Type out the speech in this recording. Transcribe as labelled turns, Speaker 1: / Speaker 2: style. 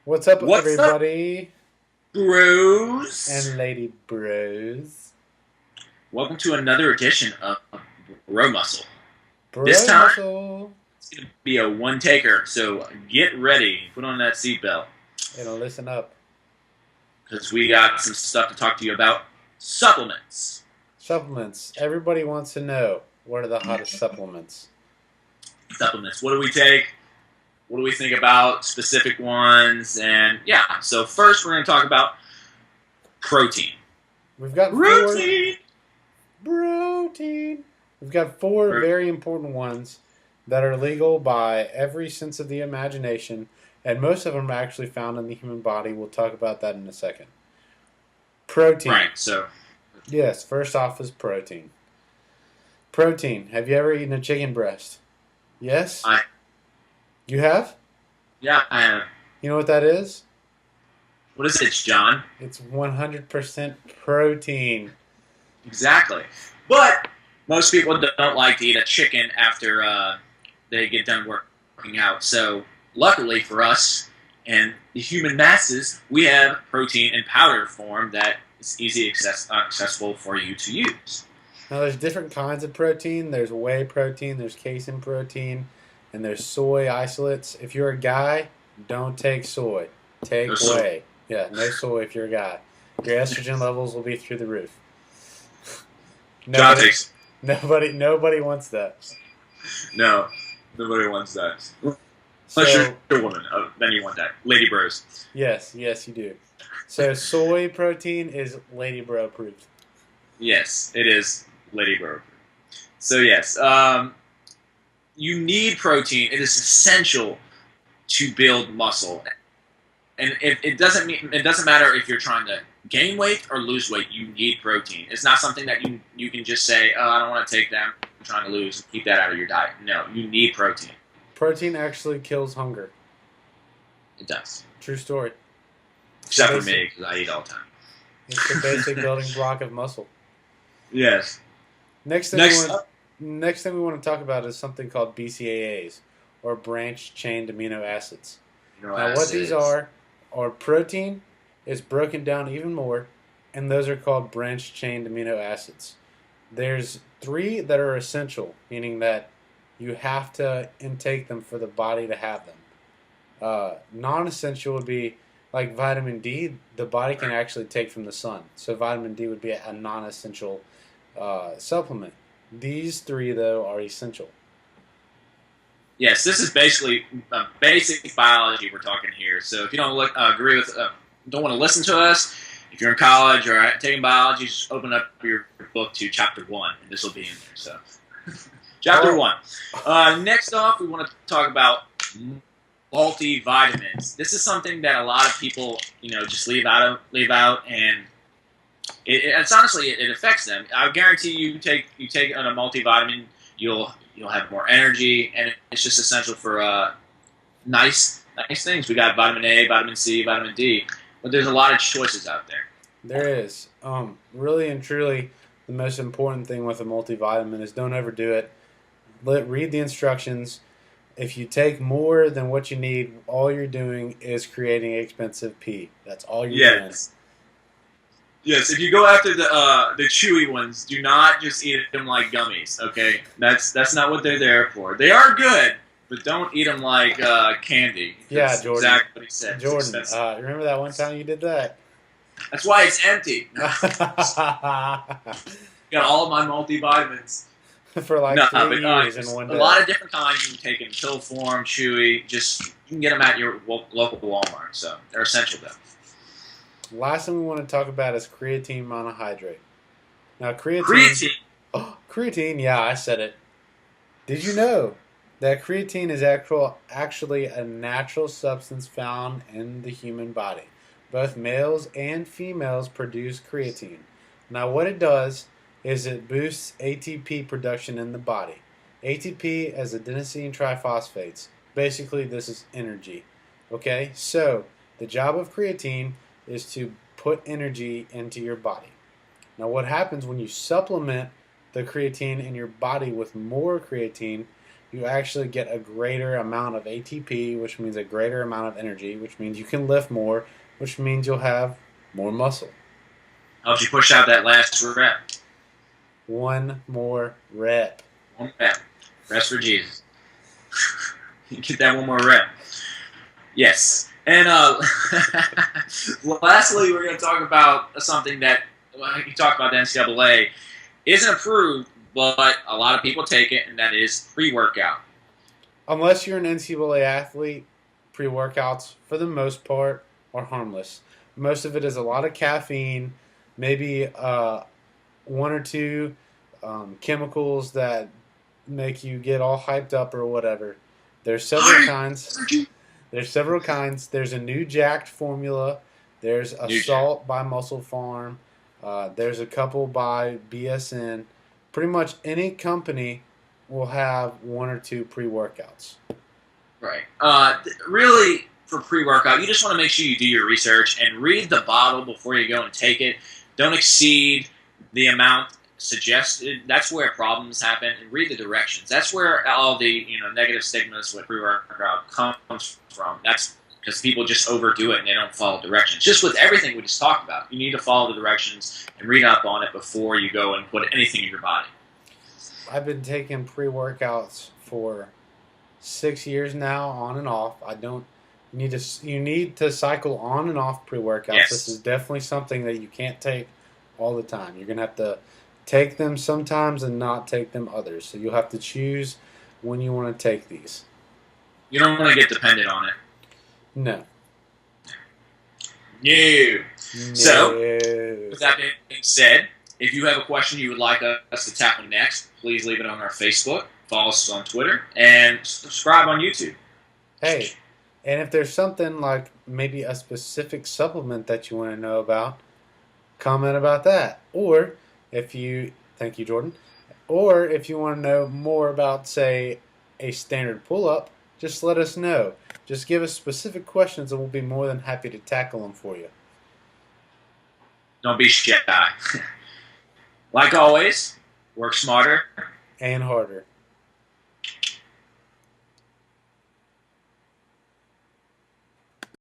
Speaker 1: What's up,
Speaker 2: What's up,
Speaker 1: everybody
Speaker 2: bros?
Speaker 1: and lady bros?
Speaker 2: Welcome to another edition of Bro Muscle. This
Speaker 1: Bro
Speaker 2: time,
Speaker 1: muscle.
Speaker 2: it's going to be a one taker, so get ready. Put on that seatbelt
Speaker 1: And listen up.
Speaker 2: because we got some stuff to talk to you about. Supplements.
Speaker 1: Supplements. Everybody wants to know what are the hottest supplements.
Speaker 2: Supplements. What do we take? What do we think about specific ones? And yeah, so first we're going to talk about protein.
Speaker 1: We've got four.
Speaker 2: Protein!
Speaker 1: Protein. We've got four very important ones that are legal by every sense of the imagination, and most of them are actually found in the human body. We'll talk about that in a second. Protein.
Speaker 2: Right, so.
Speaker 1: Yes, first off is protein. Protein. Have you ever eaten a chicken breast? Yes? You have?
Speaker 2: Yeah, I have.
Speaker 1: You know what that is?
Speaker 2: What is it, John?
Speaker 1: It's 100% protein.
Speaker 2: Exactly. But most people don't like to eat a chicken after they get done working out. So luckily for us and the human masses, we have protein in powder form that is easily accessible for you to use.
Speaker 1: Now, there's different kinds of protein. There's whey protein, there's casein protein, and there's soy isolates. If you're a guy, don't take soy. Take whey. Yeah, no soy if you're a guy. Your estrogen levels will be through the roof. Nobody wants that.
Speaker 2: No, nobody wants that.
Speaker 1: So,
Speaker 2: unless you're a woman, then you want that. Lady bros.
Speaker 1: Yes, you do. So soy protein is lady bro approved.
Speaker 2: Yes, it is lady bro approved. So yes, you need protein. It is essential to build muscle, and it doesn't matter if you're trying to gain weight or lose weight. You need protein. It's not something that you can just say, "Oh, I don't want to take that. I'm trying to lose. Keep that out of your diet." No, you need protein.
Speaker 1: Protein actually kills hunger.
Speaker 2: It does.
Speaker 1: True story.
Speaker 2: Except for me, because I eat all the time.
Speaker 1: It's the basic building block of muscle.
Speaker 2: Yes.
Speaker 1: Next thing we want to talk about is something called BCAAs, or branched chain amino acids. Now, what these are protein is broken down even more, and those are called branched chain amino acids. There's 3 that are essential, meaning that you have to intake them for the body to have them. Non-essential would be like vitamin D. The body can actually take from the sun, so vitamin D would be a non-essential supplement. These 3, though, are essential.
Speaker 2: Yes, this is basically basic biology we're talking here. So if you don't agree with, don't want to listen to us, if you're in college or taking biology, just open up your book to chapter 1, and this will be in there. So, chapter 1. Next off, we want to talk about multivitamins. This is something that a lot of people, just leave out, and it's honestly it affects them. I guarantee you take on a multivitamin, you'll have more energy, and it's just essential for nice things. We got vitamin A, vitamin C, vitamin D, but there's a lot of choices out there.
Speaker 1: There is. Really and truly, the most important thing with a multivitamin is don't overdo it. Read the instructions. If you take more than what you need, all you're doing is creating expensive pee. That's all you're doing.
Speaker 2: Yes, if you go after the chewy ones, do not just eat them like gummies. Okay, that's not what they're there for. They are good, but don't eat them like candy.
Speaker 1: Yeah, Jordan.
Speaker 2: Exactly what he said.
Speaker 1: Jordan, remember that one time you did that?
Speaker 2: That's why it's empty. Got all of my multivitamins
Speaker 1: for like 3 years in one day.
Speaker 2: A lot of different kinds you can take in pill form, chewy. Just you can get them at your local Walmart. So they're essential though.
Speaker 1: Last thing we want to talk about is creatine monohydrate. Now, creatine. Oh, creatine, yeah, I said it. Did you know that creatine is actually a natural substance found in the human body? Both males and females produce creatine. Now, what it does is it boosts ATP production in the body. ATP is adenosine triphosphates. Basically, this is energy. Okay, so the job of creatine is to put energy into your body. Now, what happens when you supplement the creatine in your body with more creatine you actually get a greater amount of ATP, which means a greater amount of energy, which means you can lift more, which means you'll have more muscle.
Speaker 2: Helps you push out that last rep.
Speaker 1: One more rep.
Speaker 2: One rep. Rest for Jesus. Get that one more rep. Yes. And lastly, we're going to talk about something that you talked about. The NCAA isn't approved, but a lot of people take it, and that is pre-workout.
Speaker 1: Unless you're an NCAA athlete, pre-workouts, for the most part, are harmless. Most of it is a lot of caffeine, maybe one or two chemicals that make you get all hyped up or whatever. There's several kinds. There's a new Jacked formula. There's Assault by Muscle Farm. There's a couple by BSN. Pretty much any company will have one or two pre-workouts.
Speaker 2: Right. Really, for pre-workout, you just want to make sure you do your research and read the bottle before you go and take it. Don't exceed the amount suggested. That's where problems happen. And read the directions. That's where all the negative stigmas with pre-workout comes from. That's because people just overdo it and they don't follow directions. Just with everything we just talked about, you need to follow the directions and read up on it before you go and put anything in your body.
Speaker 1: I've been taking pre-workouts for 6 years now, on and off. You need to cycle on and off pre-workouts.
Speaker 2: Yes.
Speaker 1: This is definitely something that you can't take all the time. You're going to have to take them sometimes and not take them others. So you'll have to choose when you want to take these.
Speaker 2: You don't want to get dependent on it.
Speaker 1: No.
Speaker 2: No. So, with that being said, if you have a question you would like us to tackle next, please leave it on our Facebook, follow us on Twitter, and subscribe on YouTube.
Speaker 1: Hey, and if there's something like maybe a specific supplement that you want to know about, comment about that. Or thank you, Jordan. Or if you want to know more about, say, a standard pull-up, just let us know. Just give us specific questions and we'll be more than happy to tackle them for you.
Speaker 2: Don't be shy. Like always, work smarter
Speaker 1: and harder.